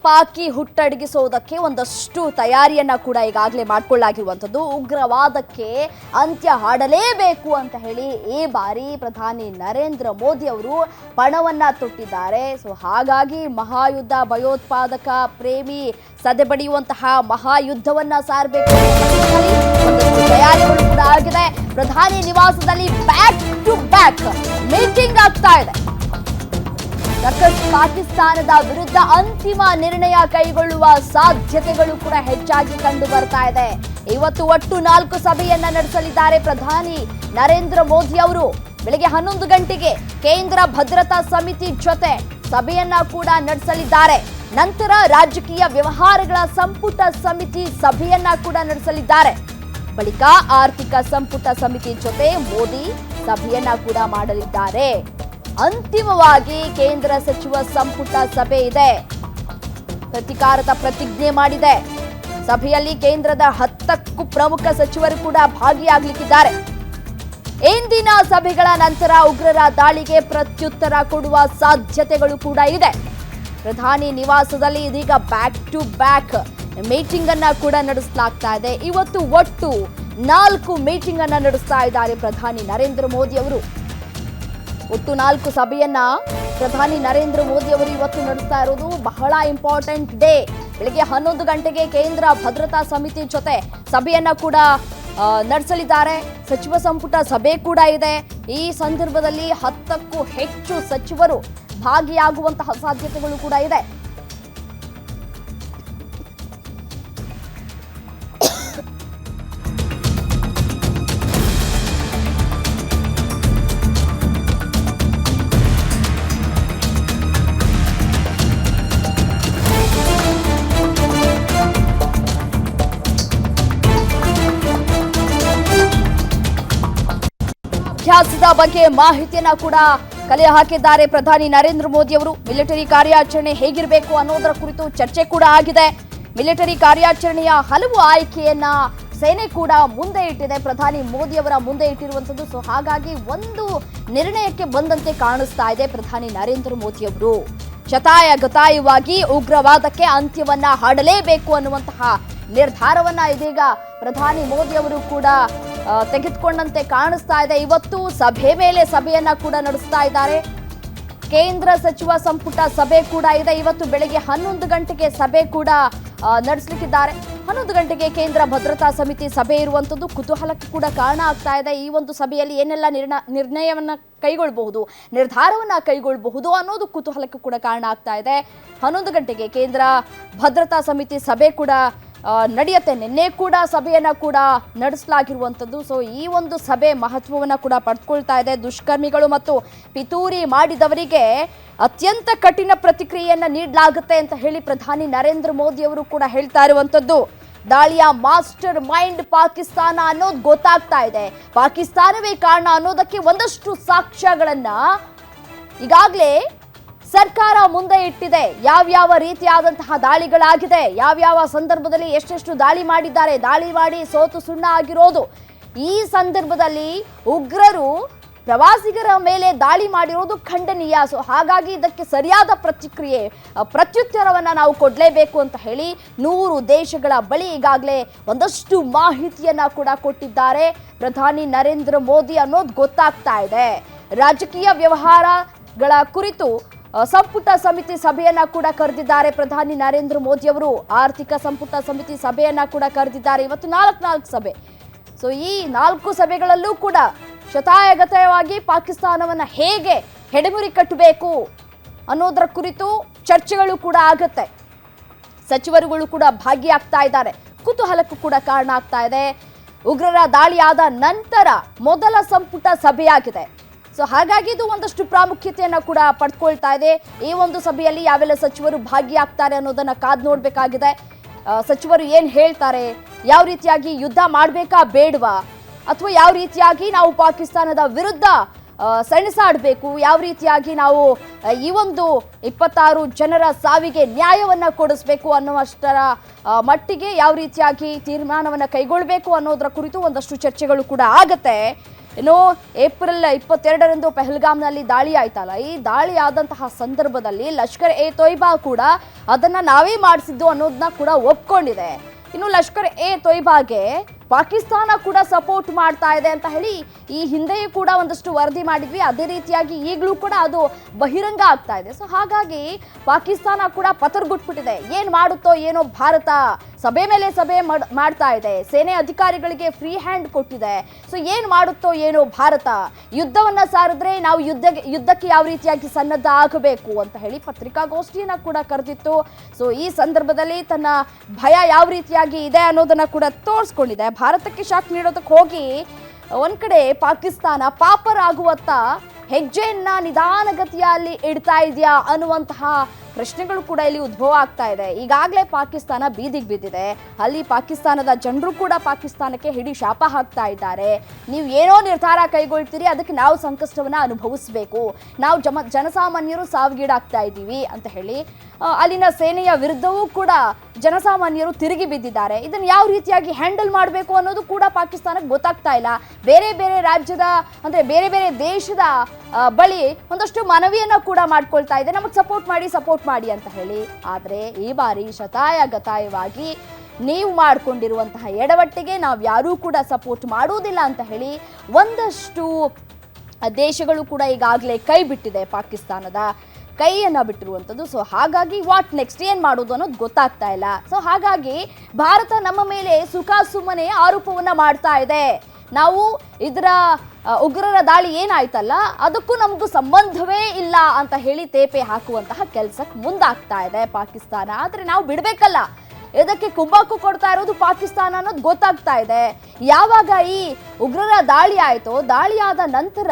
ಪಾಕಿ ಹುಟ್ಟಡಗಿಸೋದಕ್ಕೆ ಒಂದಷ್ಟು ತಯಾರಿಯನ್ನ ಕೂಡ ಈಗಾಗಲೇ ಮಾಡಿಕೊಳ್ಳಲಾಗಿರುವಂಥದ್ದು. ಉಗ್ರವಾದಕ್ಕೆ ಅಂತ್ಯ ಹಾಡಲೇಬೇಕು ಅಂತ ಹೇಳಿ ಈ ಬಾರಿ ಪ್ರಧಾನಿ ನರೇಂದ್ರ ಮೋದಿ ಅವರು ಪಣವನ್ನ ತೊಟ್ಟಿದ್ದಾರೆ. ಸೊ ಹಾಗಾಗಿ ಮಹಾಯುದ್ಧ, ಭಯೋತ್ಪಾದಕ ಪ್ರೇಮಿ ಸದೆಬಡಿಯುವಂತಹ ಮಹಾಯುದ್ಧವನ್ನ ಸಾರಬೇಕು. ಒಂದಷ್ಟು ತಯಾರಿಗಳು ಕೂಡ ಆಗಿದೆ. ಪ್ರಧಾನಿ ನಿವಾಸದಲ್ಲಿ ಬ್ಯಾಕ್ ಟು ಬ್ಯಾಕ್ ಮೀಟಿಂಗ್ ಆಗ್ತಾ ಇದೆ. ಪಾಕಿಸ್ತಾನದ ವಿರುದ್ಧ ಅಂತಿಮ ನಿರ್ಣಯ ಕೈಗೊಳ್ಳುವ ಸಾಧ್ಯತೆಗಳು ಕೂಡ ಹೆಚ್ಚಾಗಿ ಕಂಡು ಬರ್ತಾ ಇದೆ. ಇವತ್ತು ಒಟ್ಟು 4 ಸಭೆಯನ್ನ ನಡೆಸಲಿದ್ದಾರೆ ಪ್ರಧಾನಿ ನರೇಂದ್ರ ಮೋದಿ ಅವರು. ಬೆಳಗ್ಗೆ 11 ಗಂಟೆಗೆ ಕೇಂದ್ರ ಭದ್ರತಾ ಸಮಿತಿ ಜೊತೆ ಸಭೆಯನ್ನ ಕೂಡ ನಡೆಸಲಿದ್ದಾರೆ. ನಂತರ ರಾಜಕೀಯ ವ್ಯವಹಾರಗಳ ಸಂಪುಟ ಸಮಿತಿ ಸಭೆಯನ್ನ ಕೂಡ ನಡೆಸಲಿದ್ದಾರೆ. ಬಳಿಕ ಆರ್ಥಿಕ ಸಂಪುಟ ಸಮಿತಿ ಜೊತೆ ಮೋದಿ ಸಭೆಯನ್ನ ಕೂಡ ಮಾಡಲಿದ್ದಾರೆ. ಅಂತಿಮವಾಗಿ ಕೇಂದ್ರ ಸಚಿವ ಸಂಪುಟ ಸಭೆ ಇದೆ. ಪ್ರತಿಕಾರದ ಪ್ರತಿಜ್ಞೆ ಮಾಡಿದೆ. ಸಭೆಯಲ್ಲಿ ಕೇಂದ್ರದ 10ಕ್ಕೂ ಪ್ರಮುಖ ಸಚಿವರು ಕೂಡ ಭಾಗಿಯಾಗಲಿದ್ದಾರೆ. ಇಂದಿನ ಸಭೆಗಳ ನಂತರ ಉಗ್ರರ ದಾಳಿಗೆ ಪ್ರತ್ಯುತ್ತರ ಕೊಡುವ ಸಾಧ್ಯತೆಗಳು ಕೂಡ ಇದೆ. ಪ್ರಧಾನಿ ನಿವಾಸದಲ್ಲಿ ಇದೀಗ ಬ್ಯಾಕ್ ಟು ಬ್ಯಾಕ್ ಮೀಟಿಂಗ್ ಅನ್ನ ಕೂಡ ನಡೆಸಲಾಗ್ತಾ ಇದೆ. ಇವತ್ತು ಒಟ್ಟು 4 ಮೀಟಿಂಗ್ ಅನ್ನ ನಡೆಸ್ತಾ ಇದ್ದಾರೆ ಪ್ರಧಾನಿ ನರೇಂದ್ರ ಮೋದಿ ಅವರು. ಒಟ್ಟು 4 ಸಭೆಯನ್ನ ಪ್ರಧಾನಿ ನರೇಂದ್ರ ಮೋದಿ ಅವರು ಇವತ್ತು ನಡೆಸ್ತಾ ಇರೋದು. ಬಹಳ ಇಂಪಾರ್ಟೆಂಟ್ ಡೇ. ಬೆಳಗ್ಗೆ 11 ಗಂಟೆಗೆ ಕೇಂದ್ರ ಭದ್ರತಾ ಸಮಿತಿ ಜೊತೆ ಸಭೆಯನ್ನ ಕೂಡ ನಡೆಸಲಿದ್ದಾರೆ. ಸಚಿವ ಸಂಪುಟ ಸಭೆ ಕೂಡ ಇದೆ. ಈ ಸಂದರ್ಭದಲ್ಲಿ 10ಕ್ಕೂ ಹೆಚ್ಚು ಸಚಿವರು ಭಾಗಿಯಾಗುವಂತಹ ಸಾಧ್ಯತೆಗಳು ಕೂಡ ಇದೆ. ಅಭ್ಯಾಸದ ಬಗ್ಗೆ ಮಾಹಿತಿಯನ್ನ ಕೂಡ ಕಲೆ ಹಾಕಿದ್ದಾರೆ ಪ್ರಧಾನಿ ನರೇಂದ್ರ ಮೋದಿ ಅವರು. ಮಿಲಿಟರಿ ಕಾರ್ಯಾಚರಣೆ ಹೇಗಿರಬೇಕು ಅನ್ನೋದರ ಕುರಿತು ಚರ್ಚೆ ಕೂಡ ಆಗಿದೆ. ಮಿಲಿಟರಿ ಕಾರ್ಯಾಚರಣೆಯ ಹಲವು ಆಯ್ಕೆಯನ್ನ ಸೇನೆ ಕೂಡ ಮುಂದೆ ಇಟ್ಟಿದೆ. ಪ್ರಧಾನಿ ಮೋದಿ ಅವರ ಮುಂದೆ ಇಟ್ಟಿರುವಂತದ್ದು. ಸೊ ಹಾಗಾಗಿ ಒಂದು ನಿರ್ಣಯಕ್ಕೆ ಬಂದಂತೆ ಕಾಣಿಸ್ತಾ ಇದೆ ಪ್ರಧಾನಿ ನರೇಂದ್ರ ಮೋದಿ ಅವರು. ಶತಾಯಗತಾಯವಾಗಿ ಉಗ್ರವಾದಕ್ಕೆ ಅಂತ್ಯವನ್ನ ಹಾಡಲೇಬೇಕು ಅನ್ನುವಂತಹ ನಿರ್ಧಾರವನ್ನ ಇದೀಗ ಪ್ರಧಾನಿ ಮೋದಿ ಅವರು ಕೂಡ ತೆಗೆದುಕೊಂಡಂತೆ ಕಾಣಿಸ್ತಾ ಇದೆ. ಇವತ್ತು ಸಭೆ ಮೇಲೆ ಸಭೆಯನ್ನ ಕೂಡ ನಡೆಸ್ತಾ ಇದ್ದಾರೆ. ಕೇಂದ್ರ ಸಚಿವ ಸಂಪುಟ ಸಭೆ ಕೂಡ ಇದೆ. ಇವತ್ತು ಬೆಳಗ್ಗೆ 11 ಗಂಟೆಗೆ ಸಭೆ ಕೂಡ ನಡೆಸಲಿಕ್ಕಿದ್ದಾರೆ. 11 ಗಂಟೆಗೆ ಕೇಂದ್ರ ಭದ್ರತಾ ಸಮಿತಿ ಸಭೆ ಇರುವಂತದ್ದು ಕುತೂಹಲಕ್ಕೆ ಕೂಡ ಕಾರಣ ಆಗ್ತಾ ಇದೆ. ಈ ಒಂದು ಸಭೆಯಲ್ಲಿ ಏನೆಲ್ಲ ನಿರ್ಣಯವನ್ನ ಕೈಗೊಳ್ಳಬಹುದು, ನಿರ್ಧಾರವನ್ನ ಕೈಗೊಳ್ಳಬಹುದು ಅನ್ನೋದು ಕುತೂಹಲಕ್ಕೆ ಕೂಡ ಕಾರಣ ಆಗ್ತಾ ಇದೆ. 11 ಗಂಟೆಗೆ ಕೇಂದ್ರ ಭದ್ರತಾ ಸಮಿತಿ ಸಭೆ ಕೂಡ ನಡೆಯುತ್ತೆ. ನಿನ್ನೆ ಕೂಡ ಸಭೆಯನ್ನ ಕೂಡ ನಡೆಸಲಾಗಿರುವಂಥದ್ದು. ಸೊ ಈ ಒಂದು ಸಭೆ ಮಹತ್ವವನ್ನ ಕೂಡ ಪಡೆದುಕೊಳ್ತಾ ಇದೆ. ದುಷ್ಕರ್ಮಿಗಳು ಮತ್ತು ಪಿತೂರಿ ಮಾಡಿದವರಿಗೆ ಅತ್ಯಂತ ಕಠಿಣ ಪ್ರತಿಕ್ರಿಯೆಯನ್ನ ನೀಡಲಾಗುತ್ತೆ ಅಂತ ಹೇಳಿ ಪ್ರಧಾನಿ ನರೇಂದ್ರ ಮೋದಿ ಅವರು ಕೂಡ ಹೇಳ್ತಾ ಇರುವಂಥದ್ದು. ದಾಳಿಯ ಮಾಸ್ಟರ್ ಮೈಂಡ್ ಪಾಕಿಸ್ತಾನ ಅನ್ನೋದು ಗೊತ್ತಾಗ್ತಾ ಇದೆ. ಪಾಕಿಸ್ತಾನವೇ ಕಾರಣ ಅನ್ನೋದಕ್ಕೆ ಒಂದಷ್ಟು ಸಾಕ್ಷ್ಯಗಳನ್ನ ಈಗಾಗಲೇ ಸರ್ಕಾರ ಮುಂದೆ ಇಟ್ಟಿದೆ. ಯಾವ್ಯಾವ ರೀತಿಯಾದಂತಹ ದಾಳಿಗಳಾಗಿದೆ, ಯಾವ್ಯಾವ ಸಂದರ್ಭದಲ್ಲಿ ಎಷ್ಟೆಷ್ಟು ದಾಳಿ ಮಾಡಿದ್ದಾರೆ, ದಾಳಿ ಮಾಡಿ ಸೋತು ಸುಣ್ಣ ಆಗಿರೋದು. ಈ ಸಂದರ್ಭದಲ್ಲಿ ಉಗ್ರರು ಪ್ರವಾಸಿಗರ ಮೇಲೆ ದಾಳಿ ಮಾಡಿರೋದು ಖಂಡನೀಯ. ಸೊ ಹಾಗಾಗಿ ಇದಕ್ಕೆ ಸರಿಯಾದ ಪ್ರತ್ಯುತ್ತರವನ್ನ ನಾವು ಕೊಡಲೇಬೇಕು ಅಂತ ಹೇಳಿ 100 ದೇಶಗಳ ಬಳಿ ಈಗಾಗಲೇ ಒಂದಷ್ಟು ಮಾಹಿತಿಯನ್ನ ಕೂಡ ಕೊಟ್ಟಿದ್ದಾರೆ ಪ್ರಧಾನಿ ನರೇಂದ್ರ ಮೋದಿ ಅನ್ನೋದು ಗೊತ್ತಾಗ್ತಾ ಇದೆ. ರಾಜಕೀಯ ವ್ಯವಹಾರಗಳ ಕುರಿತು ಸಂಪುಟ ಸಮಿತಿ ಸಭೆಯನ್ನ ಕೂಡ ಕರೆದಿದ್ದಾರೆ ಪ್ರಧಾನಿ ನರೇಂದ್ರ ಮೋದಿ ಅವರು. ಆರ್ಥಿಕ ಸಂಪುಟ ಸಮಿತಿ ಸಭೆಯನ್ನ ಕೂಡ ಕರೆದಿದ್ದಾರೆ. ಇವತ್ತು 4 ಸಭೆ. ಸೊ ಈ 4 ಸಭೆಗಳಲ್ಲೂ ಕೂಡ ಶತಾಯಗತಾಯವಾಗಿ ಪಾಕಿಸ್ತಾನವನ್ನ ಹೇಗೆ ಹೆಡೆಮುರಿ ಕಟ್ಟಬೇಕು ಅನ್ನೋದರ ಕುರಿತು ಚರ್ಚೆಗಳು ಕೂಡ ಆಗುತ್ತೆ. ಸಚಿವರುಗಳು ಕೂಡ ಭಾಗಿಯಾಗ್ತಾ ಇದ್ದಾರೆ. ಕುತೂಹಲಕ್ಕೂ ಕೂಡ ಕಾರಣ ಆಗ್ತಾ ಇದೆ. ಉಗ್ರರ ದಾಳಿಯಾದ ನಂತರ ಮೊದಲ ಸಂಪುಟ ಸಭೆಯಾಗಿದೆ. ಸೊ ಹಾಗಾಗಿ ಇದು ಒಂದಷ್ಟು ಪ್ರಾಮುಖ್ಯತೆಯನ್ನ ಕೂಡ ಪಡ್ಕೊಳ್ತಾ ಇದೆ. ಈ ಒಂದು ಸಭೆಯಲ್ಲಿ ಯಾವೆಲ್ಲ ಸಚಿವರು ಭಾಗಿಯಾಗ್ತಾರೆ ಅನ್ನೋದನ್ನ ಕಾದು ನೋಡ್ಬೇಕಾಗಿದೆ. ಸಚಿವರು ಏನ್ ಹೇಳ್ತಾರೆ, ಯಾವ ರೀತಿಯಾಗಿ ಯುದ್ಧ ಮಾಡ್ಬೇಕಾ ಬೇಡವಾ, ಅಥವಾ ಯಾವ ರೀತಿಯಾಗಿ ನಾವು ಪಾಕಿಸ್ತಾನದ ವಿರುದ್ಧ ಸೆಣಸಾಡಬೇಕು, ಯಾವ ರೀತಿಯಾಗಿ ನಾವು ಈ ಒಂದು 26 ಜನರ ಸಾವಿಗೆ ನ್ಯಾಯವನ್ನ ಕೊಡಿಸ್ಬೇಕು ಅನ್ನುವಷ್ಟರ ಮಟ್ಟಿಗೆ ಯಾವ ರೀತಿಯಾಗಿ ತೀರ್ಮಾನವನ್ನ ಕೈಗೊಳ್ಳಬೇಕು ಅನ್ನೋದರ ಕುರಿತು ಒಂದಷ್ಟು ಚರ್ಚೆಗಳು ಕೂಡ ಆಗತ್ತೆ. ಇನ್ನು ಏಪ್ರಿಲ್ 22ರಂದು ಪಹಲ್ಗಾಮ್ನಲ್ಲಿ ದಾಳಿ ಆಯ್ತಲ್ಲ, ಈ ದಾಳಿ ಆದಂತಹ ಸಂದರ್ಭದಲ್ಲಿ ಲಷ್ಕರ್ ಎ ತೊಯ್ಬಾ ಕೂಡ ಅದನ್ನ ನಾವೇ ಮಾಡಿಸಿದ್ದು ಅನ್ನೋದನ್ನ ಕೂಡ ಒಪ್ಕೊಂಡಿದೆ. ಇನ್ನು ಲಷ್ಕರ್ ಎ ತೊಯ್ಬಾಗೆ ಪಾಕಿಸ್ತಾನ ಕೂಡ ಸಪೋರ್ಟ್ ಮಾಡ್ತಾ ಇದೆ ಅಂತ ಹೇಳಿ ಈ ಹಿಂದೆಯೂ ಕೂಡ ಒಂದಷ್ಟು ವರದಿ ಮಾಡಿದ್ವಿ. ಅದೇ ರೀತಿಯಾಗಿ ಈಗಲೂ ಕೂಡ ಅದು ಬಹಿರಂಗ ಆಗ್ತಾ ಇದೆ. ಸೊ ಹಾಗಾಗಿ ಪಾಕಿಸ್ತಾನ ಕೂಡ ಪತರ್ಗುಟ್ಬಿಟ್ಟಿದೆ. ಏನು ಮಾಡುತ್ತೋ ಏನೋ ಭಾರತ ಸಭೆ ಮೇಲೆ ಸಭೆ ಮಾಡ್ತಾ ಇದೆ. ಸೇನೆ ಅಧಿಕಾರಿಗಳಿಗೆ ಫ್ರೀ ಹ್ಯಾಂಡ್ ಕೊಟ್ಟಿದೆ. ಸೊ ಏನು ಮಾಡುತ್ತೋ ಏನೋ ಭಾರತ, ಯುದ್ಧವನ್ನ ಸಾರಿದ್ರೆ ನಾವು ಯುದ್ಧಕ್ಕೆ ಯಾವ ರೀತಿಯಾಗಿ ಸನ್ನದ್ಧ ಆಗಬೇಕು ಅಂತ ಹೇಳಿ ಪತ್ರಿಕಾಗೋಷ್ಠಿಯನ್ನ ಕೂಡ ಕರೆದಿತ್ತು. ಸೊ ಈ ಸಂದರ್ಭದಲ್ಲಿ ತನ್ನ ಭಯ ಯಾವ ರೀತಿಯಾಗಿ ಇದೆ ಅನ್ನೋದನ್ನ ಕೂಡ ತೋರಿಸ್ಕೊಂಡಿದೆ. ಭಾರತಕ್ಕೆ ಶಾಕ್ ನೀಡೋದಕ್ಕೆ ಹೋಗಿ ಒಂದ್ ಕಡೆ ಪಾಕಿಸ್ತಾನ ಪಾಪರಾಗುವತ್ತ ಹೆಜ್ಜೆಯನ್ನ ನಿಧಾನಗತಿಯಲ್ಲಿ ಇಡ್ತಾ ಇದೆಯಾ ಅನ್ನುವಂತಹ ಪ್ರಶ್ನೆಗಳು ಕೂಡ ಇಲ್ಲಿ ಉದ್ಭವ ಆಗ್ತಾ ಇದೆ. ಈಗಾಗಲೇ ಪಾಕಿಸ್ತಾನ ಬೀದಿಗೆ ಬಿದ್ದಿದೆ. ಅಲ್ಲಿ ಪಾಕಿಸ್ತಾನದ ಜನರು ಕೂಡ ಪಾಕಿಸ್ತಾನಕ್ಕೆ ಹಿಡಿ ಶಾಪ ಹಾಕ್ತಾ ಇದ್ದಾರೆ. ನೀವು ಏನೋ ನಿರ್ಧಾರ ಕೈಗೊಳ್ತೀರಿ, ಅದಕ್ಕೆ ನಾವು ಸಂಕಷ್ಟವನ್ನ ಅನುಭವಿಸಬೇಕು, ನಾವು ಜನಸಾಮಾನ್ಯರು ಸಾವಿಗೀಡಾಗ್ತಾ ಇದ್ದೀವಿ ಅಂತ ಹೇಳಿ ಅಲ್ಲಿನ ಸೇನೆಯ ವಿರುದ್ಧವೂ ಕೂಡ ಜನಸಾಮಾನ್ಯರು ತಿರುಗಿ ಬಿದ್ದಿದ್ದಾರೆ. ಇದನ್ನು ಯಾವ ರೀತಿಯಾಗಿ ಹ್ಯಾಂಡಲ್ ಮಾಡಬೇಕು ಅನ್ನೋದು ಕೂಡ ಪಾಕಿಸ್ತಾನಕ್ಕೆ ಗೊತ್ತಾಗ್ತಾ ಇಲ್ಲ. ಬೇರೆ ಬೇರೆ ರಾಜ್ಯದ ಅಂದ್ರೆ ಬೇರೆ ಬೇರೆ ದೇಶದ ಬಳಿ ಒಂದಷ್ಟು ಮನವಿಯನ್ನ ಕೂಡ ಮಾಡ್ಕೊಳ್ತಾ ಇದೆ, ನಮಗೆ ಸಪೋರ್ಟ್ ಮಾಡಿ ಅಂತ ಹೇಳಿ. ಆದರೆ ಈ ಬಾರಿ ಶತಾಯಗತಾಯವಾಗಿ ನೀವು ಮಾಡಿಕೊಂಡಿರುವಂತಹ ಎಡವಟ್ಟಿಗೆ ನಾವು ಯಾರೂ ಕೂಡ ಸಪೋರ್ಟ್ ಮಾಡುವುದಿಲ್ಲ ಅಂತ ಹೇಳಿ ಒಂದಷ್ಟು ದೇಶಗಳು ಕೂಡ ಈಗಾಗಲೇ ಕೈ ಬಿಟ್ಟಿದೆ, ಪಾಕಿಸ್ತಾನದ ಕೈಯನ್ನು ಬಿಟ್ಟಿರುವಂಥದ್ದು. ಸೊ ಹಾಗಾಗಿ ವಾಟ್ ನೆಕ್ಸ್ಟ್, ಏನು ಮಾಡೋದು ಅನ್ನೋದು ಗೊತ್ತಾಗ್ತಾ ಇಲ್ಲ. ಸೊ ಹಾಗಾಗಿ ಭಾರತ ನಮ್ಮ ಮೇಲೆ ಸುಮ್ಮನೆ ಆರೋಪವನ್ನು ಮಾಡ್ತಾ ಇದೆ. ನಾವು ಇದರ ಉಗ್ರರ ದಾಳಿ ಏನಾಯ್ತಲ್ಲ ಅದಕ್ಕೂ ನಮಗೂ ಸಂಬಂಧವೇ ಇಲ್ಲ ಅಂತ ಹೇಳಿ ತೇಪೆ ಹಾಕುವಂತಹ ಕೆಲಸಕ್ಕೆ ಮುಂದಾಗ್ತಾ ಇದೆ ಪಾಕಿಸ್ತಾನ. ಆದರೆ ನಾವು ಬಿಡಬೇಕಲ್ಲ, ಇದಕ್ಕೆ ಕುಂಬಾಕು ಕೊಡ್ತಾ ಇರೋದು ಪಾಕಿಸ್ತಾನ ಅನ್ನೋದು ಗೊತ್ತಾಗ್ತಾ ಇದೆ. ಯಾವಾಗ ಈ ಉಗ್ರರ ದಾಳಿ ಆಯಿತೋ, ದಾಳಿಯಾದ ನಂತರ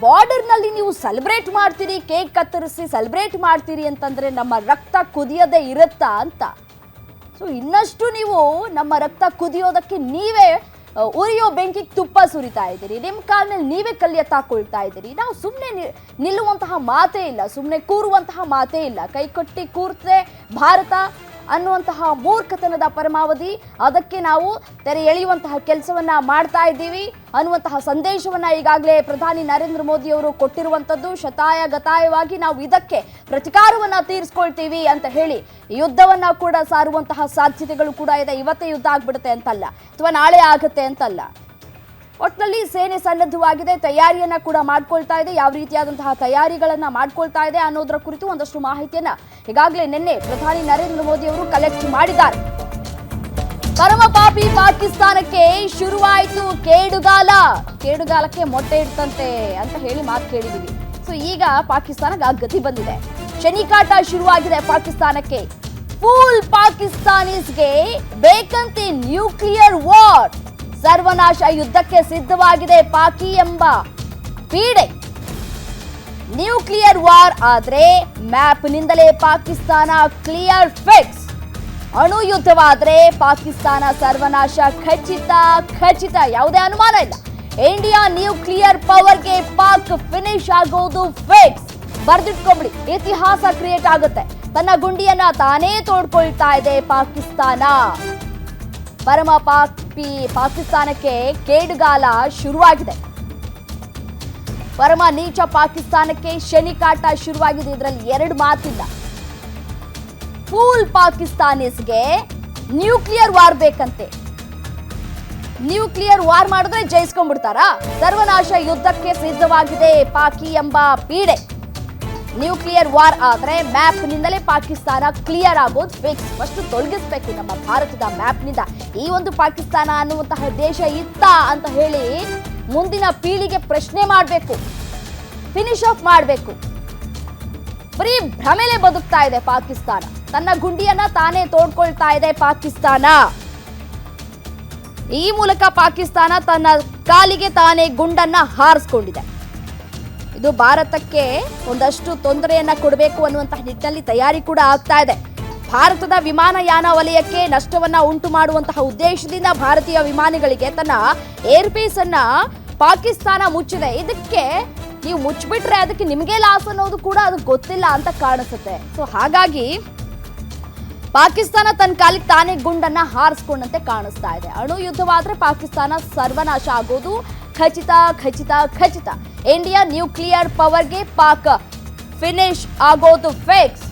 ಬಾರ್ಡರ್ನಲ್ಲಿ ನೀವು ಸೆಲೆಬ್ರೇಟ್ ಮಾಡ್ತೀರಿ, ಕೇಕ್ ಕತ್ತರಿಸಿ ಸೆಲೆಬ್ರೇಟ್ ಮಾಡ್ತೀರಿ ಅಂತಂದರೆ ನಮ್ಮ ರಕ್ತ ಕುದಿಯದೇ ಇರುತ್ತಾ ಅಂತ. ಸೊ ಇನ್ನಷ್ಟು ನೀವು ನಮ್ಮ ರಕ್ತ ಕುದಿಯೋದಕ್ಕೆ ನೀವೇ ಉರಿಯೋ ಬೆಂಕಿಗೆ ತುಪ್ಪ ಸುರಿತಾ ಇದ್ದೀರಿ, ನಿಮ್ಮ ಕಾಲ ಮೇಲೆ ನೀವೇ ಕಲ್ಲು ಎತ್ತಾಕೊಳ್ತಾ ಇದ್ದೀರಿ. ನಾವು ಸುಮ್ಮನೆ ನಿಲ್ಲುವಂತಹ ಮಾತೇ ಇಲ್ಲ, ಸುಮ್ಮನೆ ಕೂರುವಂತಹ ಮಾತೇ ಇಲ್ಲ. ಕೈ ಕಟ್ಟಿ ಕೂರ್ತೆ ಭಾರತ ಅನ್ನುವಂತಹ ಮೂರ್ಖತನದ ಪರಮಾವಧಿ, ಅದಕ್ಕೆ ನಾವು ತೆರೆ ಎಳೆಯುವಂತಹ ಕೆಲಸವನ್ನ ಮಾಡ್ತಾ ಇದ್ದೀವಿ ಅನ್ನುವಂತಹ ಸಂದೇಶವನ್ನ ಈಗಾಗಲೇ ಪ್ರಧಾನಿ ನರೇಂದ್ರ ಮೋದಿ ಅವರು ಕೊಟ್ಟಿರುವಂಥದ್ದು. ಶತಾಯಗತಾಯವಾಗಿ ನಾವು ಇದಕ್ಕೆ ಪ್ರತಿಕಾರವನ್ನ ತೀರಿಸ್ಕೊಳ್ತೀವಿ ಅಂತ ಹೇಳಿ ಯುದ್ಧವನ್ನ ಕೂಡ ಸಾರುವಂತಹ ಸಾಧ್ಯತೆಗಳು ಕೂಡ ಇದೆ. ಇವತ್ತೇ ಯುದ್ಧ ಆಗ್ಬಿಡುತ್ತೆ ಅಂತಲ್ಲ, ಅಥವಾ ನಾಳೆ ಆಗುತ್ತೆ ಅಂತಲ್ಲ. ಒಟ್ಟಿನಲ್ಲಿ ಸೇನೆ ಸನ್ನದ್ಧವಾಗಿದೆ, ತಯಾರಿಯನ್ನ ಕೂಡ ಮಾಡ್ಕೊಳ್ತಾ ಇದೆ. ಯಾವ ರೀತಿಯಾದಂತಹ ತಯಾರಿಗಳನ್ನ ಮಾಡ್ಕೊಳ್ತಾ ಇದೆ ಅನ್ನೋದರ ಕುರಿತು ಒಂದಷ್ಟು ಮಾಹಿತಿಯನ್ನ ಈಗಾಗಲೇ ನಿನ್ನೆ ಪ್ರಧಾನಿ ನರೇಂದ್ರ ಮೋದಿ ಅವರು ಕಲೆಕ್ಟ್ ಮಾಡಿದ್ದಾರೆ. ಪರಮ ಪಾಪಿ ಪಾಕಿಸ್ತಾನಕ್ಕೆ ಶುರುವಾಯಿತು ಕೇಡುಗಾಲಕ್ಕೆ ಮೊಟ್ಟೆ ಇಡ್ತಂತೆ ಅಂತ ಹೇಳಿ ಮಾತು ಕೇಳಿದೀವಿ. ಸೊ ಈಗ ಪಾಕಿಸ್ತಾನಕ್ಕೆ ಆ ಗತಿ ಬಂದಿದೆ, ಶನಿಕಾಟ ಶುರುವಾಗಿದೆ ಪಾಕಿಸ್ತಾನಕ್ಕೆ. ಫುಲ್ ಪಾಕಿಸ್ತಾನೀಸ್ಗೆ ಬೇಕಂತೆ ನ್ಯೂಕ್ಲಿಯರ್ ವಾರ್, ಸರ್ವನಾಶ ಯುದ್ಧಕ್ಕೆ ಸಿದ್ಧವಾಗಿದೆ ಪಾಕಿ ಎಂಬ ಪೀಡೆ. ನ್ಯೂಕ್ಲಿಯರ್ ವಾರ್ ಆದ್ರೆ ಮ್ಯಾಪ್ನಿಂದಲೇ ಪಾಕಿಸ್ತಾನ ಕ್ಲಿಯರ್ ಫಿಕ್ಸ್. ಅಣು ಯುದ್ಧವಾದ್ರೆ ಪಾಕಿಸ್ತಾನ ಸರ್ವನಾಶ ಖಚಿತ, ಯಾವುದೇ ಅನುಮಾನ ಇಲ್ಲ. ಇಂಡಿಯಾ ನ್ಯೂಕ್ಲಿಯರ್ ಪವರ್ಗೆ ಪಾಕ್ ಫಿನಿಶ್ ಆಗೋದು ಫಿಕ್ಸ್. ಬರ್ದಿಟ್ಕೊಂಬಿಡಿ, ಇತಿಹಾಸ ಕ್ರಿಯೇಟ್ ಆಗುತ್ತೆ. ತನ್ನ ಗುಂಡಿಯನ್ನ ತಾನೇ ತೋಡ್ಕೊಳ್ತಾ ಇದೆ ಪಾಕಿಸ್ತಾನ. ಪರಮ ಪಾಕಿಸ್ತಾನಕ್ಕೆ ಕೇಡುಗಾಲ ಶುರುವಾಗಿದೆ. ಪರಮ ನೀಚ ಪಾಕಿಸ್ತಾನಕ್ಕೆ ಶನಿಕಾಟ ಶುರುವಾಗಿದೆ. ಇದರಲ್ಲಿ ಎರಡು ಮಾತಿಲ್ಲ. ಫುಲ್ ಪಾಕಿಸ್ತಾನೀಸ್ಗೆ ನ್ಯೂಕ್ಲಿಯರ್ ವಾರ್ ಬೇಕಂತೆ. ನ್ಯೂಕ್ಲಿಯರ್ ವಾರ್ ಮಾಡಿದ್ರೆ ಜಯಿಸ್ಕೊಂಡ್ಬಿಡ್ತಾರಾ? ಸರ್ವನಾಶ ಯುದ್ಧಕ್ಕೆ ಸಿದ್ಧವಾಗಿದೆ ಪಾಕಿ ಎಂಬ ಪೀಡೆ. ನ್ಯೂಕ್ಲಿಯರ್ ವಾರ್ ಆದ್ರೆ ಮ್ಯಾಪ್ನಿಂದಲೇ ಪಾಕಿಸ್ತಾನ ಕ್ಲಿಯರ್ ಆಗೋದು ಫಿಕ್ಸ್. ಫಸ್ಟ್ ತೊಲಗಿಸ್ಬೇಕು ನಮ್ಮ ಭಾರತದ ಮ್ಯಾಪ್ನಿಂದ ಈ ಒಂದು ಪಾಕಿಸ್ತಾನ ಅನ್ನುವಂತಹ ದೇಶ ಇತ್ತ ಅಂತ ಹೇಳಿ ಮುಂದಿನ ಪೀಳಿಗೆ ಪ್ರಶ್ನೆ ಮಾಡಬೇಕು, ಫಿನಿಶ್ ಆಫ್ ಮಾಡಬೇಕು. ಬರೀ ಭ್ರಮೆಲೆ ಬದುಕ್ತಾ ಇದೆ ಪಾಕಿಸ್ತಾನ, ತನ್ನ ಗುಂಡಿಯನ್ನ ತಾನೇ ತೋಡ್ಕೊಳ್ತಾ ಇದೆ ಪಾಕಿಸ್ತಾನ. ಈ ಮೂಲಕ ಪಾಕಿಸ್ತಾನ ತನ್ನ ಕಾಲಿಗೆ ತಾನೇ ಗುಂಡನ್ನ ಹಾರಿಸ್ಕೊಂಡಿದೆ. ಇದು ಭಾರತಕ್ಕೆ ಒಂದಷ್ಟು ತೊಂದರೆಯನ್ನ ಕೊಡಬೇಕು ಅನ್ನುವಂತಹ ನಿಟ್ಟಿನಲ್ಲಿ ತಯಾರಿ ಕೂಡ ಆಗ್ತಾ ಇದೆ. ಭಾರತದ ವಿಮಾನಯಾನ ವಲಯಕ್ಕೆ ನಷ್ಟವನ್ನ ಉಂಟು ಮಾಡುವಂತಹ ಉದ್ದೇಶದಿಂದ ಭಾರತೀಯ ವಿಮಾನಿಗಳಿಗೆ ತನ್ನ ಏರ್ಬೇಸ್ ಅನ್ನ ಪಾಕಿಸ್ತಾನ ಮುಚ್ಚಿದೆ. ಇದಕ್ಕೆ ನೀವು ಮುಚ್ಚಿಬಿಟ್ರೆ ಅದಕ್ಕೆ ನಿಮಗೆ ಲಾಸ್ ಅನ್ನೋದು ಕೂಡ ಅದಕ್ಕೆ ಗೊತ್ತಿಲ್ಲ ಅಂತ ಕಾಣಿಸುತ್ತೆ. ಸೊ ಹಾಗಾಗಿ ಪಾಕಿಸ್ತಾನ ತನ್ನ ಕಾಲಿಗೆ ತಾನೇ ಗುಂಡನ್ನ ಹಾರಿಸ್ಕೊಂಡಂತೆ ಕಾಣಿಸ್ತಾ ಇದೆ. ಅಣು ಯುದ್ಧವಾದ್ರೆ ಪಾಕಿಸ್ತಾನ ಸರ್ವನಾಶ ಆಗೋದು ಖಚಿತ ಖಚಿತ ಖಚಿತ ಇಂಡಿಯಾ ನ್ಯೂಕ್ಲಿಯರ್ ಪವರ್ಗೆ ಪಾಕ್ ಫಿನಿಶ್ ಆಗೋದು ಫಿಕ್ಸ್.